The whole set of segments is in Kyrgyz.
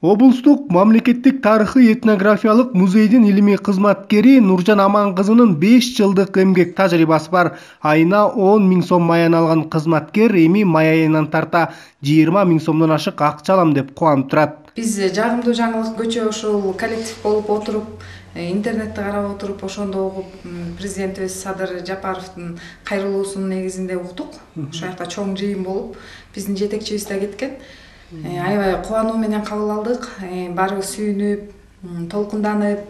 Облустук мамлекеттик тарыхый этнографиялык музейдин илимий кызматкери Нуржан Аманкызынын 5 жылдык эмгек тажрыйбасы бар. Айына 10 000 сом маян алган кызматкер эми май айынан тарта 20 000 сомдон ашык акча алам деп кубанып турат. Биз жагымдуу жаңылык көчө ушул коллектив болуп отуруп, интернетти карап отуруп, ошондо угуп президентибиз Садыр Жапаровдун кайрылуусунун негизинде уктук. Ошол жакта чоң жыйын болуп, биздин жетекчибиз да кеткен. Аябай кубануу менен кабыл алдык. Баарыбыз сүйүнүп, толкунданып,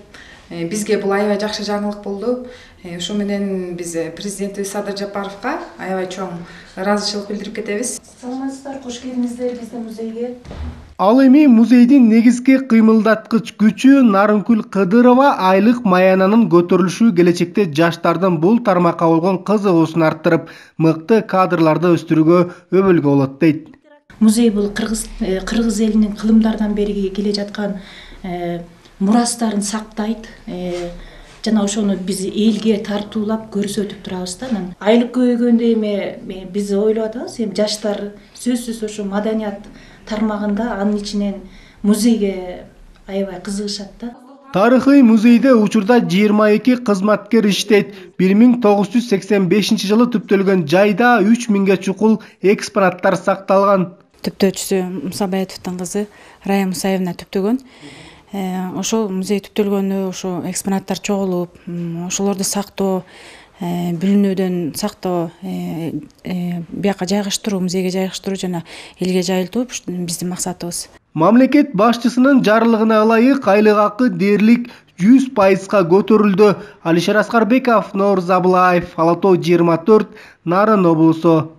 бизге бул аябай жакшы жаңылык болду. Ошо менен биз президентибиз Садыр Жапаровго аябай чоң ыраазычылык билдирип кетебиз. Саламатсыздар, кош келиңиздер биздин музейге. Ал эми музейдин негизги кыймылдаткыч күчү Нарынкүл Кыдырова айлык маянанын көтөрүлүшү келечекте жаштардын бул тармакка болгон кызыгуусун арттырып, мыкты кадрларды өстүрүүгө өбөлгө болот дейт. Музей бул кыргыз элинин кылымдардан бери келе жаткан мурастарын сактайт. Жана ошону биз элге тартуулап көрсөтүп турабыз да. Айлык көбөйгөндө эми биз ойлоп атабыз, эми жаштар сөзсүз ошо маданият тармагында анын ичинен музейге аябай кызыгышат да. Тарыхый музейде учурда 22 кызматкер иштейт. 1985 жылы түптөлгөн жайда 3000ге чукул экспонаттар сакталган. Түптөөчүсү Мусабаевдин кызы Рая Мусаевна түптөгөн. Ошол музей түптөлгөндө ошо экспонаттар чогулуп, ошолорду сактоо, бүлүнүүдөн сактоо, бияка жайгаштыруу, музейге жайгаштыруу жана элге жайылтуу биздин максатыбыз. Мамлекет башчысынын жарлыгына ылайык айлык акы дээрлик 100%га көтөрүлдү. Алишер Аскарбеков, Нооруз Абылаев, Ала Тоо 24, Нарын облусу.